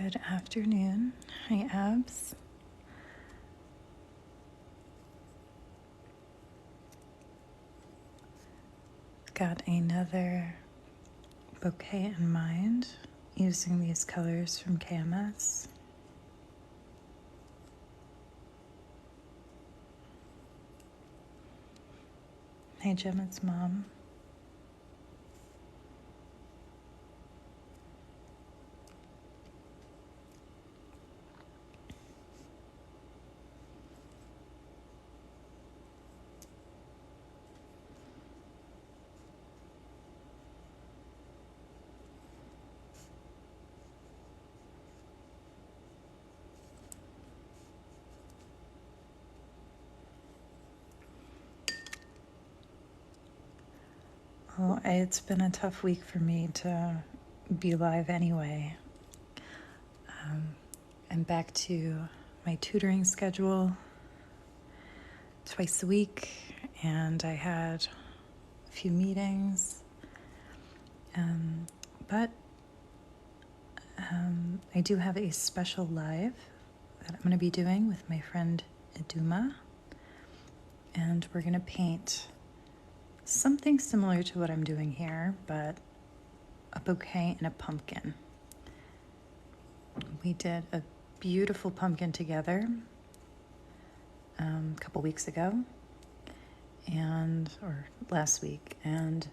Good afternoon. Hi, Abs. Got another bouquet in mind using these colors from KMS. Hey, Gemma's mom. Well, it's been a tough week for me to be live anyway. I'm back to my tutoring schedule twice a week, and I had a few meetings. But I do have a special live that I'm going to be doing with my friend Iduma, and we're going to paint something similar to what I'm doing here, but a bouquet and a pumpkin. We did a beautiful pumpkin together a couple weeks ago, or last week, and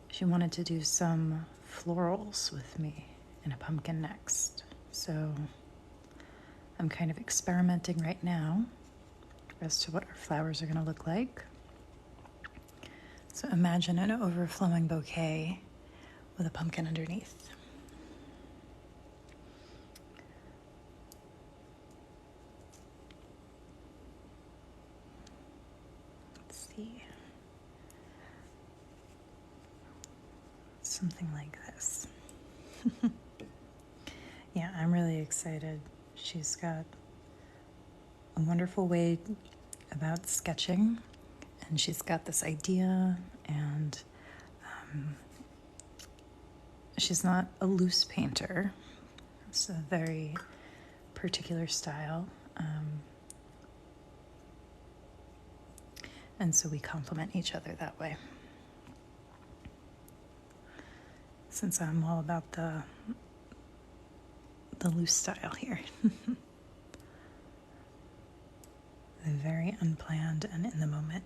she wanted to do some florals with me and a pumpkin next. So I'm kind of experimenting right now as to what our flowers are going to look like. So imagine an overflowing bouquet with a pumpkin underneath. Let's see. Something like this. Yeah, I'm really excited. She's got a wonderful way about sketching, and she's got this idea, and she's not a loose painter. It's a very particular style. And so we complement each other that way. Since I'm all about the loose style here. Very unplanned and in the moment.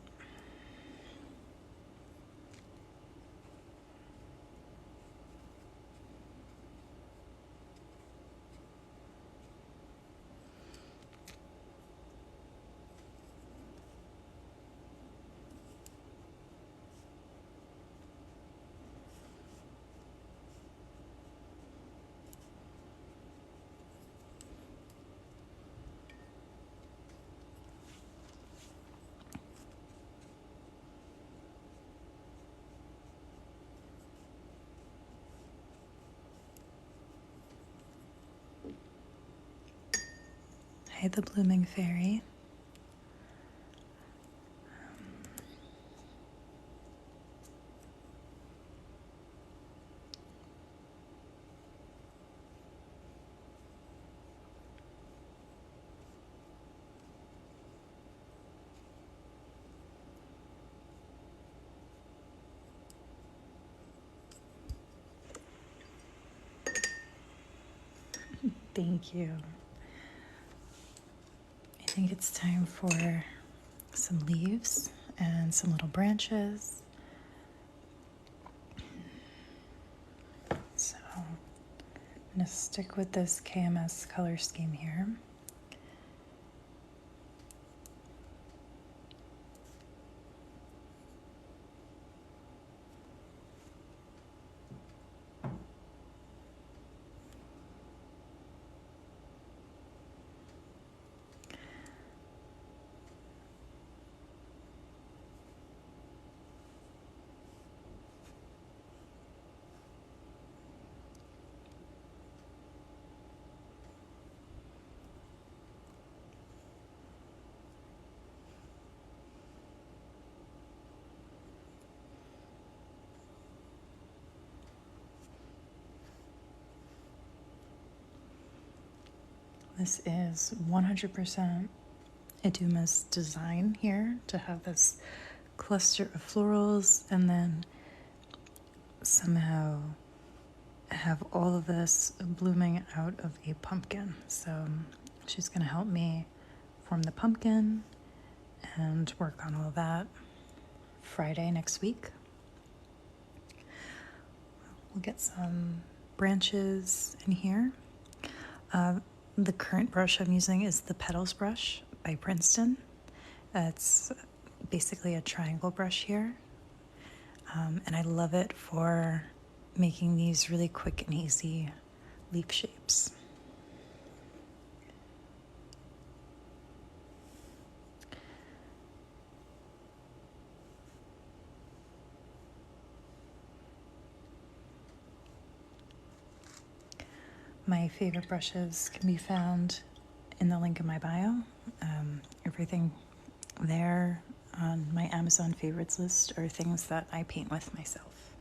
Hey, the blooming fairy. Thank you. I think it's time for some leaves and some little branches. So I'm going to stick with this KMS color scheme here. This is 100% Iduma's design here to have this cluster of florals and then somehow have all of this blooming out of a pumpkin. So she's going to help me form the pumpkin and work on all that Friday next week. We'll get some branches in here. The current brush I'm using is the Petals brush by Princeton. It's basically a triangle brush here. And I love it for making these really quick and easy leaf shapes. My favorite brushes can be found in the link in my bio. Everything there on my Amazon favorites list are things that I paint with myself.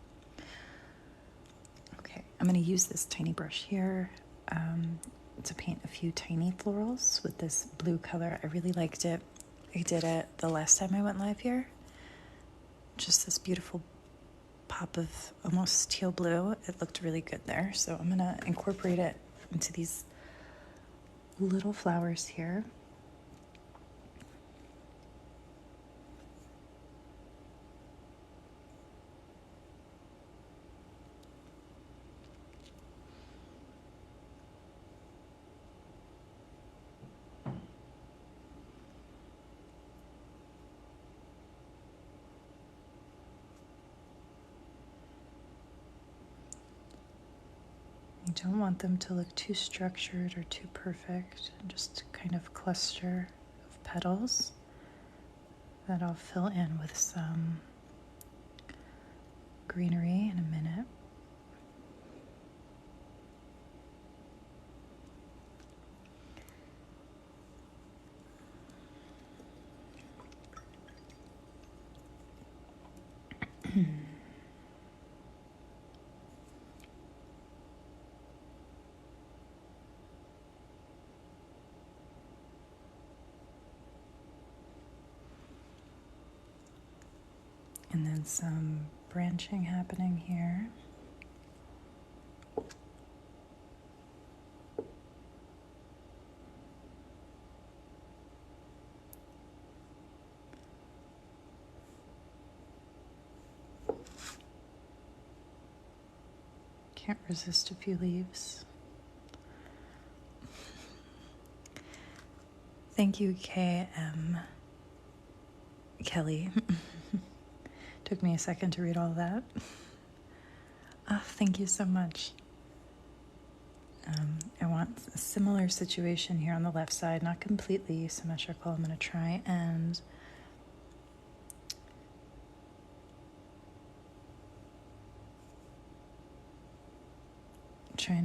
Okay, I'm going to use this tiny brush here to paint a few tiny florals with this blue color. I really liked it. I did it the last time I went live here. Just this beautiful pop of almost teal blue. It looked really good there. So I'm going to incorporate it into these little flowers here. You don't want them to look too structured or too perfect. Just kind of cluster of petals that I'll fill in with some greenery in a minute. And then some branching happening here. Can't resist a few leaves. Thank you, KM Kelly. Took me a second to read all that. Oh, thank you so much. I want a similar situation here on the left side, not completely symmetrical. I'm going to try and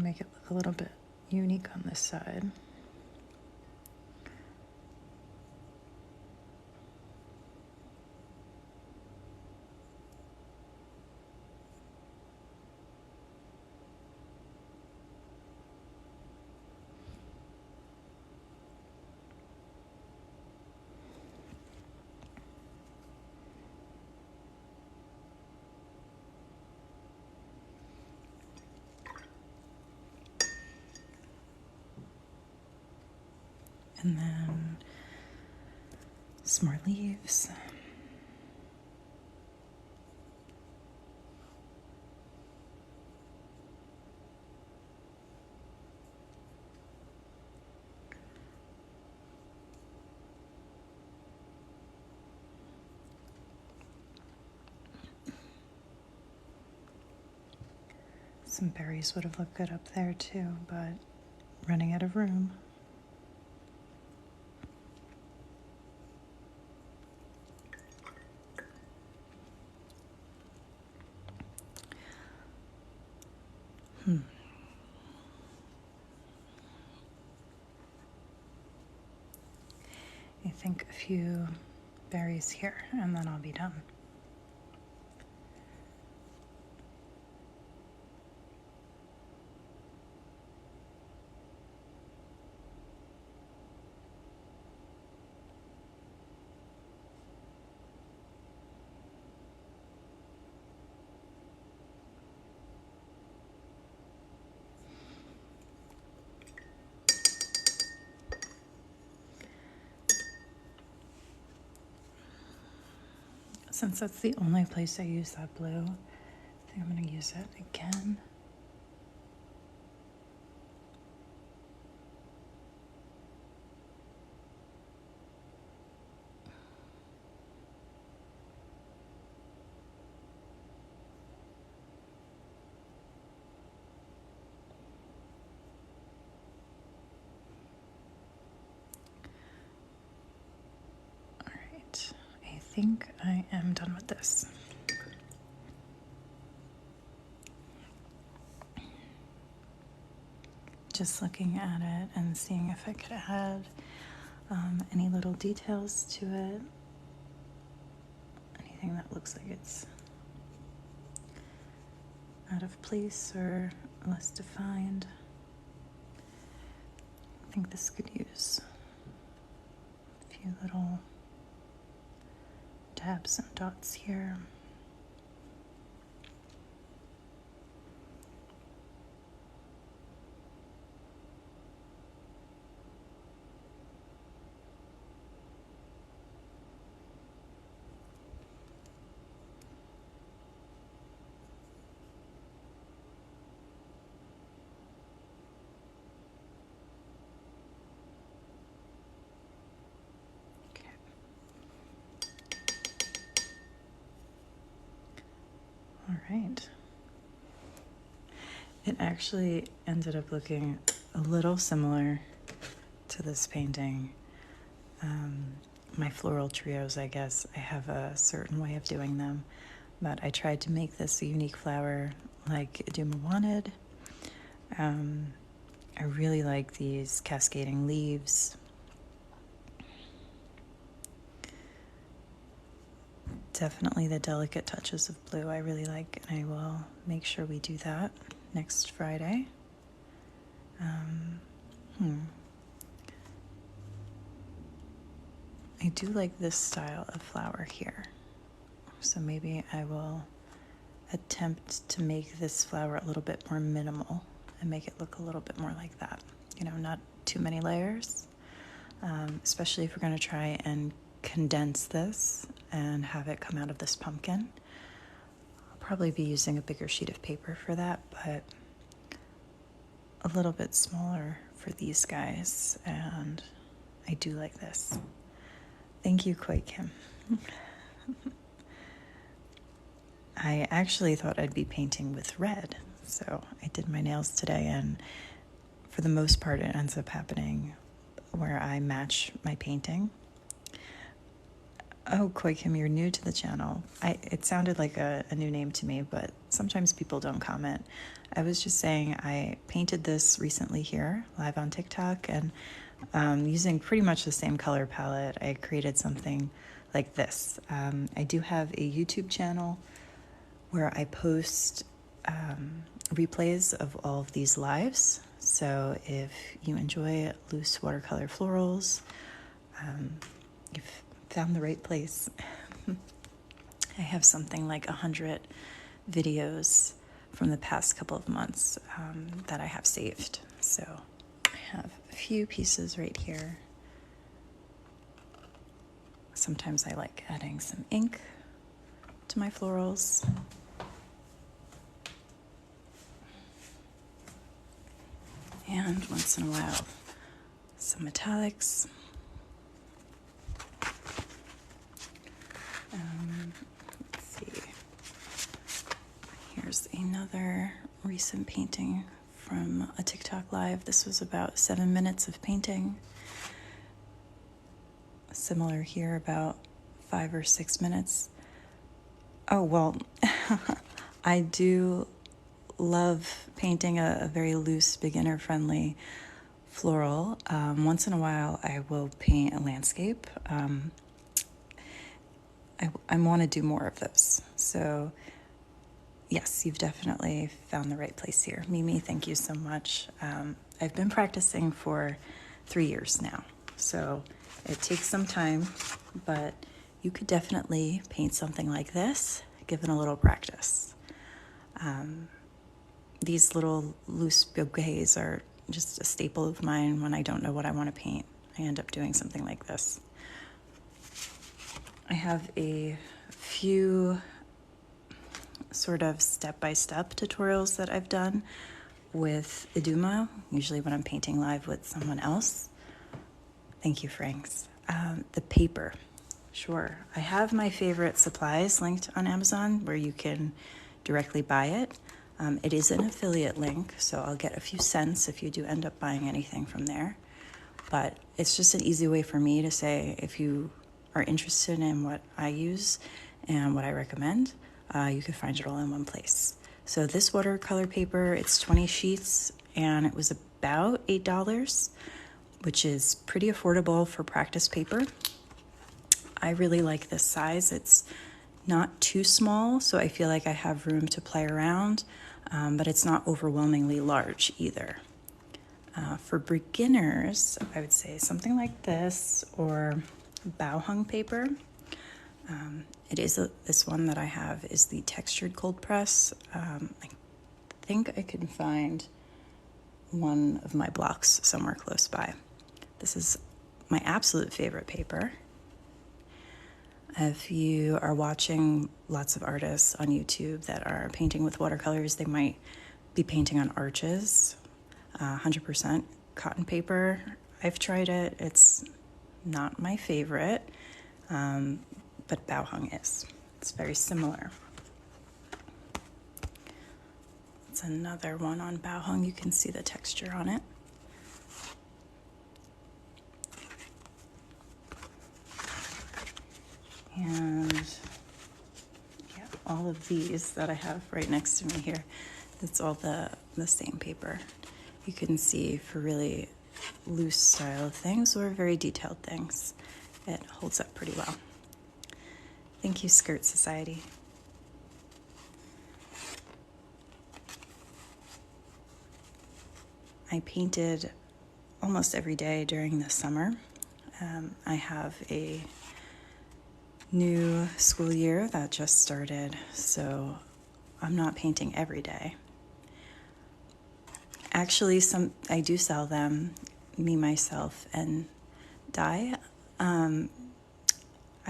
make it look a little bit unique on this side. And then some more leaves. Some berries would have looked good up there too, but running out of room. I think a few berries here, and then I'll be done. since that's the only place I use that blue, I think I'm going to use it again. All right, I think I am done with this. Just looking at it and seeing if I could add any little details to it. Anything that looks like it's out of place or less defined. I think this could use a few little dabs and dots here. All right. It actually ended up looking a little similar to this painting. My floral trios, I guess, I have a certain way of doing them, but I tried to make this a unique flower like Duma wanted. I really like these cascading leaves. Definitely the delicate touches of blue I really like, and I will make sure we do that next Friday. I do like this style of flower here, so maybe I will attempt to make this flower a little bit more minimal and make it look a little bit more like that. You know, not too many layers, especially if we're going to try and condense this and have it come out of this pumpkin. I'll probably be using a bigger sheet of paper for that, but a little bit smaller for these guys, and I do like this. Thank you, Koi Kim. I actually thought I'd be painting with red, so I did my nails today, and for the most part it ends up happening where I match my painting. Oh, Koi Kim, you're new to the channel. It sounded like a new name to me, but sometimes people don't comment. I was just saying I painted this recently here, live on TikTok, and using pretty much the same color palette, I created something like this. I do have a YouTube channel where I post replays of all of these lives. So if you enjoy loose watercolor florals, you've found the right place. I have something like 100 videos from the past couple of months that I have saved. So I have a few pieces right here. Sometimes I like adding some ink to my florals. And once in a while, some metallics. Let's see. Here's another recent painting from a TikTok live. This was about 7 minutes of painting. Similar here, about 5 or 6 minutes. Oh, well, I do love painting a very loose, beginner-friendly floral. Once in a while, I will paint a landscape. I want to do more of those. So, yes, you've definitely found the right place here. Mimi, thank you so much. I've been practicing for 3 years now, so it takes some time, but you could definitely paint something like this, given a little practice. These little loose bouquets are just a staple of mine when I don't know what I want to paint. I end up doing something like this. I have a few sort of step-by-step tutorials that I've done with Iduma, usually when I'm painting live with someone else. Thank you, Franks. The paper. Sure. I have my favorite supplies linked on Amazon where you can directly buy it. It is an affiliate link, so I'll get a few cents if you do end up buying anything from there. But it's just an easy way for me to say, if you are interested in what I use and what I recommend, you can find it all in one place. So this watercolor paper, it's 20 sheets, and it was about $8, which is pretty affordable for practice paper. I really like this size. It's not too small, so I feel like I have room to play around, but it's not overwhelmingly large either. For beginners, I would say something like this or bow hung paper. This one that I have is the textured cold press. I think I can find one of my blocks somewhere close by. This is my absolute favorite paper. If you are watching lots of artists on YouTube that are painting with watercolors, they might be painting on arches. 100% cotton paper. I've tried it. It's not my favorite, but bow hung is. It's very similar. It's another one on bow hung. You can see the texture on it. And yeah, all of these that I have right next to me here, it's all the same paper. You can see for really loose style things or very detailed things, it holds up pretty well. Thank you, Skirt Society. I painted almost every day during the summer. I have a new school year that just started, so I'm not painting every day. Actually, I do sell them, me, myself, and Dye. I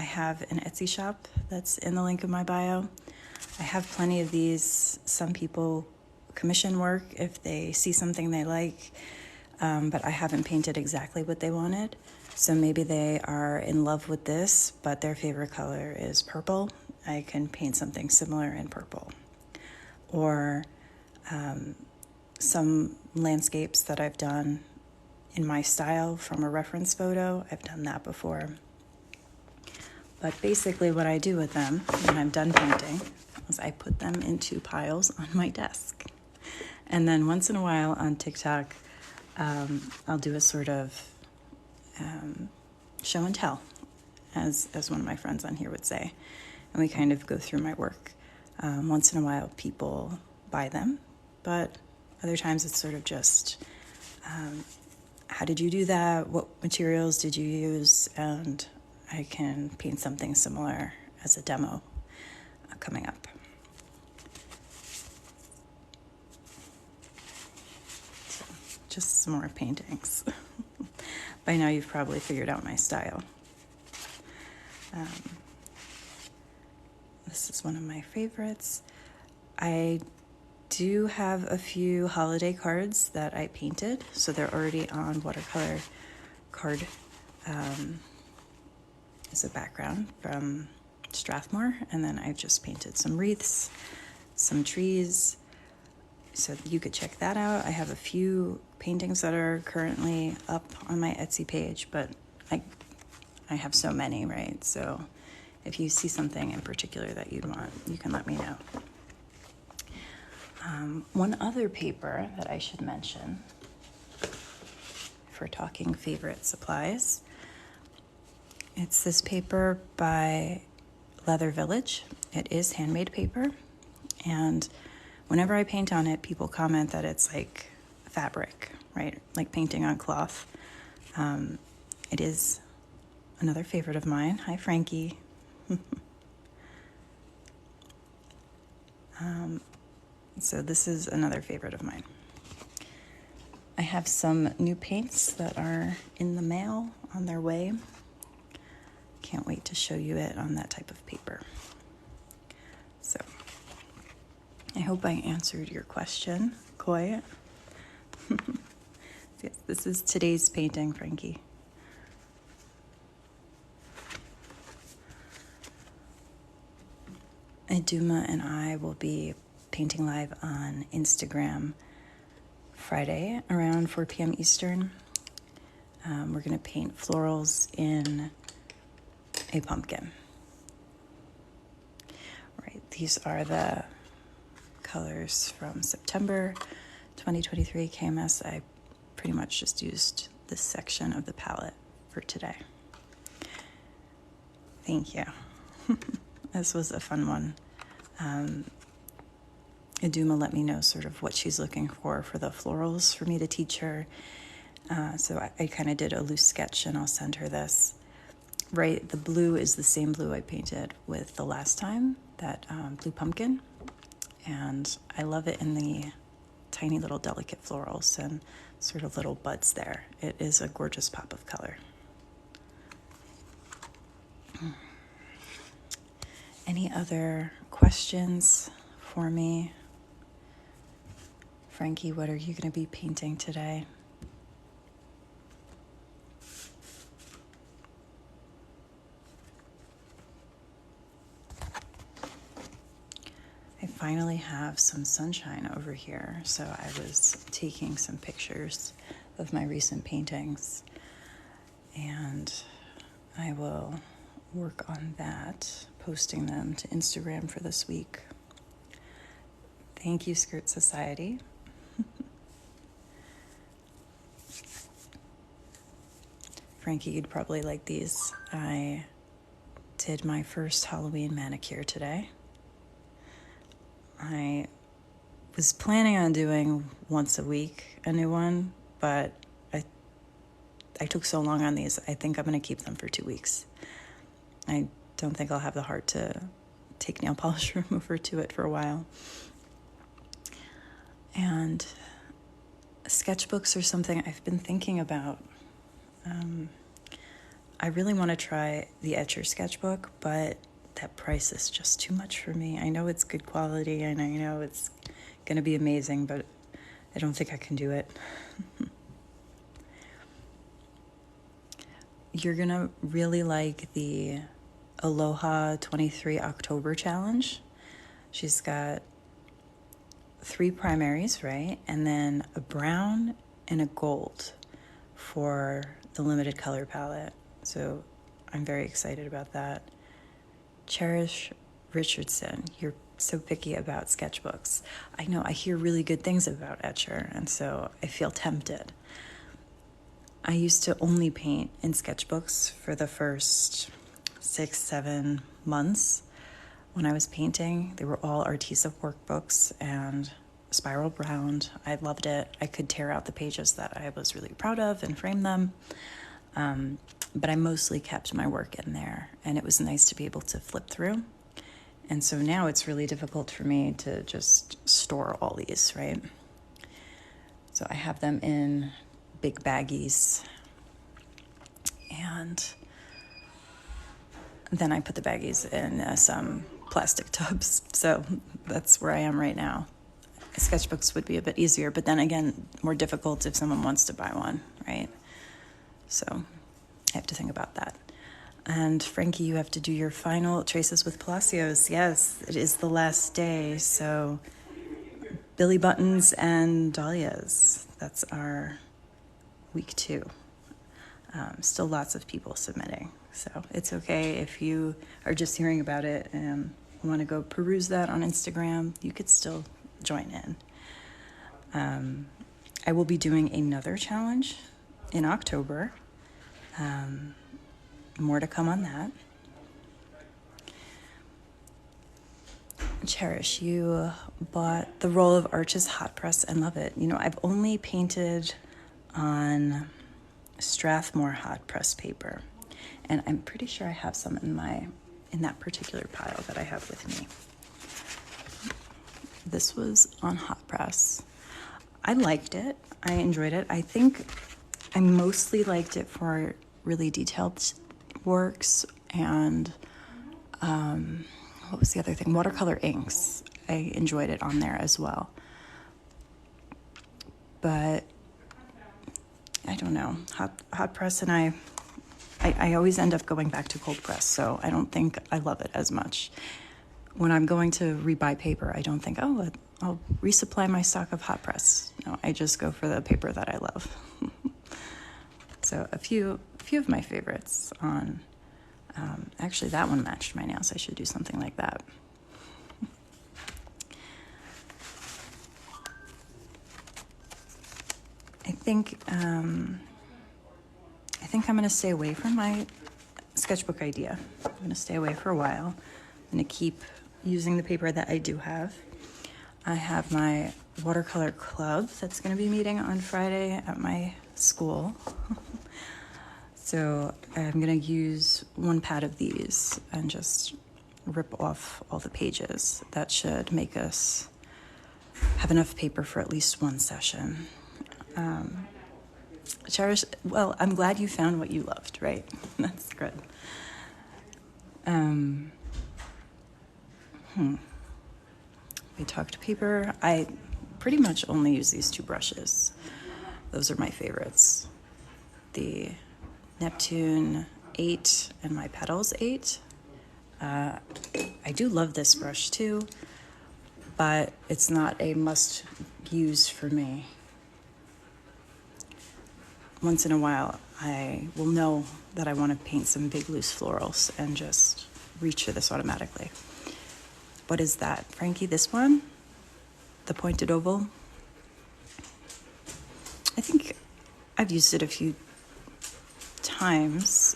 have an Etsy shop that's in the link of my bio. I have plenty of these. Some people commission work if they see something they like, but I haven't painted exactly what they wanted. So maybe they are in love with this, but their favorite color is purple. I can paint something similar in purple. Or some landscapes that I've done in my style from a reference photo. I've done that before. But basically what I do with them when I'm done painting is I put them into piles on my desk. And then once in a while on TikTok, I'll do a sort of show and tell, as one of my friends on here would say. And we kind of go through my work. Once in a while people buy them, but other times it's sort of just, how did you do that? What materials did you use? And I can paint something similar as a demo coming up. So, just some more paintings. By now you've probably figured out my style. This is one of my favorites. I do have a few holiday cards that I painted, so they're already on watercolor card as a background from Strathmore, and then I've just painted some wreaths, some trees, so you could check that out. I have a few paintings that are currently up on my Etsy page, but I have so many, right? So if you see something in particular that you'd want, you can let me know. One other paper that I should mention for talking favorite supplies, it's this paper by Leather Village. It is handmade paper, and whenever I paint on it, people comment that it's like fabric, right? Like painting on cloth. It is another favorite of mine. Hi, Frankie. So this is another favorite of mine. I have some new paints that are in the mail on their way. can't wait to show you it on that type of paper. So I hope I answered your question, Koi. Yes, this is today's painting, Frankie. Iduma and I will be painting live on Instagram Friday around 4 p.m. Eastern. We're going to paint florals in a pumpkin. Right, these are the colors from September 2023 KMS. I pretty much just used this section of the palette for today. Thank you. This was a fun one. Iduma let me know sort of what she's looking for the florals for me to teach her. So I kind of did a loose sketch, and I'll send her this. Right, the blue is the same blue I painted with the last time, that blue pumpkin. And I love it in the tiny little delicate florals and sort of little buds there. It is a gorgeous pop of color. Any other questions for me? Frankie, what are you going to be painting today? I finally have some sunshine over here, so I was taking some pictures of my recent paintings, and I will work on that, posting them to Instagram for this week. Thank you, Skirt Society. Frankie, you'd probably like these. I did my first Halloween manicure today. I was planning on doing once a week a new one, but I took so long on these, I think I'm going to keep them for 2 weeks. I don't think I'll have the heart to take nail polish remover to it for a while. And sketchbooks are something I've been thinking about. I really want to try the Etcher sketchbook, but that price is just too much for me. I know it's good quality, and I know it's going to be amazing, but I don't think I can do it. You're going to really like the Aloha 23 October challenge. She's got 3 primaries, right? And then a brown and a gold for the limited color palette. So I'm very excited about that. Cherish Richardson, you're so picky about sketchbooks. I know, I hear really good things about Etcher, and so I feel tempted. I used to only paint in sketchbooks for the first 6-7 months when I was painting. They were all Artisa workbooks and spiral bound. I loved it. I could tear out the pages that I was really proud of and frame them. But I mostly kept my work in there, and it was nice to be able to flip through. And so now it's really difficult for me to just store all these, right? So I have them in big baggies, and then I put the baggies in some plastic tubs. So that's where I am right now. Sketchbooks would be a bit easier, but then again, more difficult if someone wants to buy one, right? So I have to think about that. And Frankie, you have to do your final traces with Palacios. Yes, it is the last day. So Billy Buttons and Dahlias, that's our week 2. Still lots of people submitting. So it's okay if you are just hearing about it and want to go peruse that on Instagram, you could still join in. I will be doing another challenge in October. More to come on that. Cherish, you bought the Roll of Arches hot press and love it. You know, I've only painted on Strathmore hot press paper, and I'm pretty sure I have some in that particular pile that I have with me. This was on hot press. I liked it. I enjoyed it. I think I mostly liked it for really detailed works and what was the other thing? Watercolor inks. I enjoyed it on there as well. But I don't know. Hot press and I always end up going back to cold press, so I don't think I love it as much. When I'm going to rebuy paper, I don't think, oh, I'll resupply my stock of hot press. No, I just go for the paper that I love. So a few of my favorites on, actually that one matched my nails. I should do something like that. I think I'm going to stay away from my sketchbook idea. I'm going to stay away for a while. I'm going to keep using the paper that I do have. I have my watercolor club that's going to be meeting on Friday at my school. So I'm going to use one pad of these and just rip off all the pages. That should make us have enough paper for at least one session. Cherish, well, I'm glad you found what you loved, right? That's good. We talked paper. I pretty much only use these two brushes. Those are my favorites. The Neptune 8 and my Petals 8. I do love this brush too, but it's not a must use for me. Once in a while, I will know that I want to paint some big loose florals and just reach for this automatically. What is that, Frankie? This one? The pointed oval? I think I've used it a few times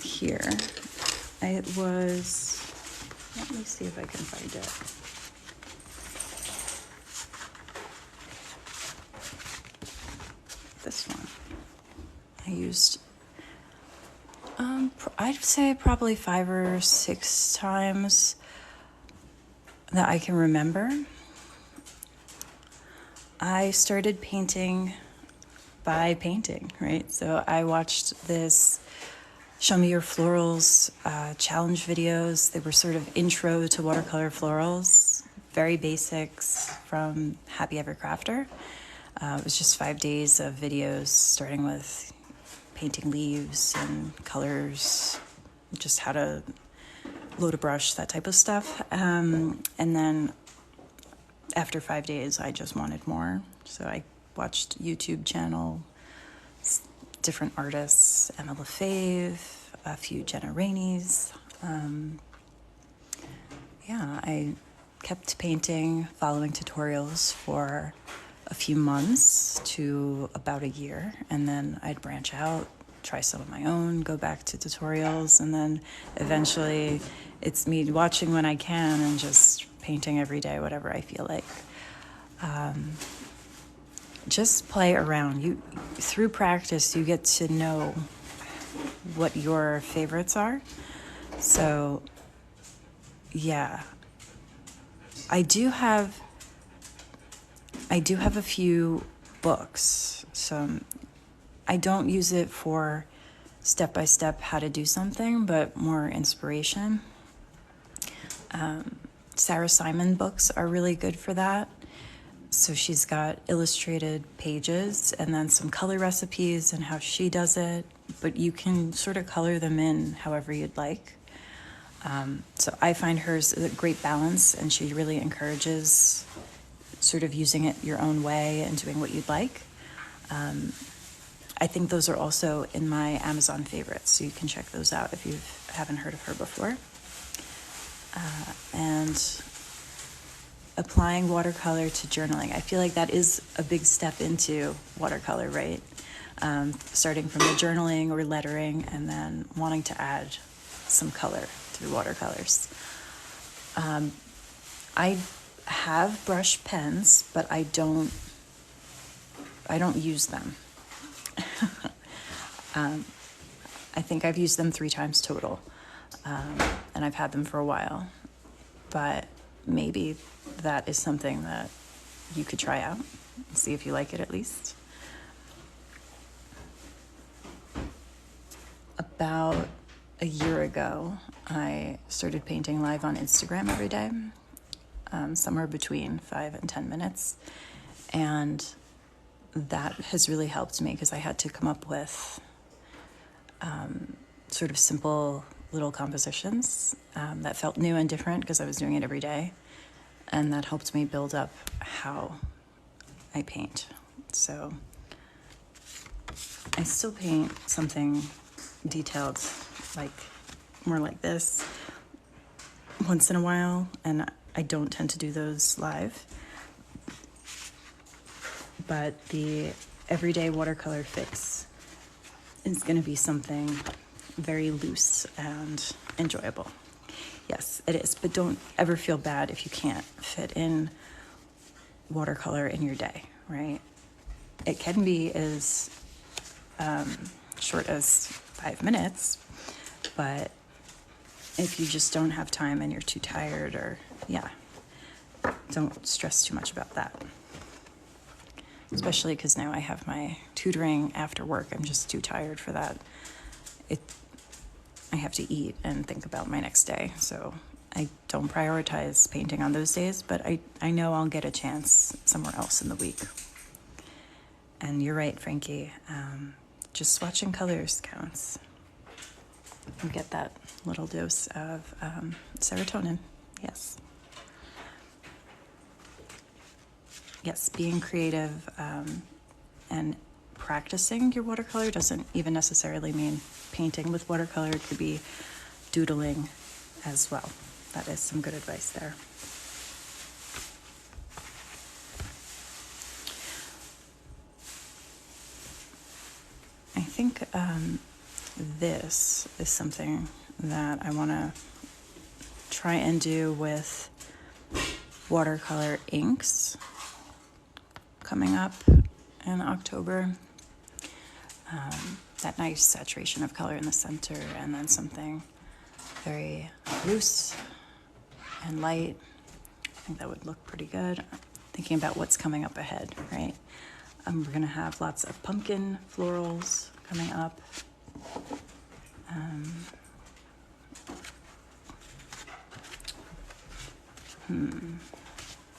here. It was, let me see if I can find it. This one I used I'd say probably 5 or 6 times that I can remember. I started painting by painting, right? So I watched this Show Me Your Florals challenge videos. They were sort of intro to watercolor florals, very basics from Happy Ever Crafter. It was just 5 days of videos, starting with painting leaves and colors, just how to load a brush, that type of stuff. And then after 5 days, I just wanted more. So I watched YouTube channel, different artists, Emma LaFave, a few Jenna Rainey's. I kept painting, following tutorials for a few months to about a year, and then I'd branch out, try some of my own, go back to tutorials, and then eventually it's me watching when I can and just painting every day, whatever I feel like. Just play around. Through practice, you get to know what your favorites are. So, yeah, I do have a few books. So I don't use it for step-by-step how to do something, but more inspiration. Sarah Simon books are really good for that. So she's got illustrated pages and then some color recipes and how she does it, but you can sort of color them in however you'd like. So I find hers a great balance, and she really encourages sort of using it your own way and doing what you'd like. I think those are also in my Amazon favorites, so you can check those out if you haven't heard of her before. And applying watercolor to journaling. I feel like that is a big step into watercolor, right? Starting from the journaling or lettering and then wanting to add some color through watercolors. I have brush pens, but I don't use them. I think I've used them 3 times total, and I've had them for a while, but maybe that is something that you could try out and see if you like it at least. About a year ago, I started painting live on Instagram every day, somewhere between 5 and 10 minutes. And that has really helped me because I had to come up with sort of simple little compositions that felt new and different because I was doing it every day. And that helped me build up how I paint. So I still paint something detailed, like more like this, once in a while, and I don't tend to do those live. But the everyday watercolor fix is going to be something very loose and enjoyable. Yes, it is, but don't ever feel bad if you can't fit in watercolor in your day, right? It can be as short as 5 minutes, but if you just don't have time and you're too tired, or don't stress too much about that. Especially because now I have my tutoring after work. I'm just too tired for that. I have to eat and think about my next day, so I don't prioritize painting on those days, but I know I'll get a chance somewhere else in the week. And you're right, Frankie. Just swatching colors counts. You get that little dose of serotonin. Yes. Yes, being creative and practicing your watercolor doesn't even necessarily mean painting with watercolor. It could be doodling as well. That is some good advice there. I think this is something that I want to try and do with watercolor inks coming up in October. That nice saturation of color in the center, and then something very loose and light. I think that would look pretty good. Thinking about what's coming up ahead, right? We're gonna have lots of pumpkin florals coming up.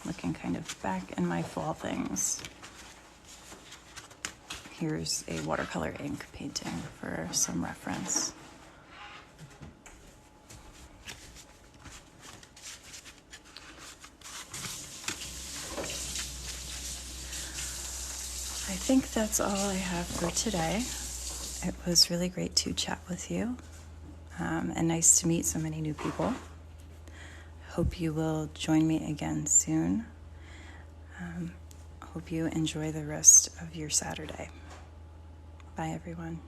Looking kind of back in my fall things. Here's a watercolor ink painting for some reference. I think that's all I have for today. It was really great to chat with you, and nice to meet so many new people. Hope you will join me again soon. Hope you enjoy the rest of your Saturday. Bye, everyone.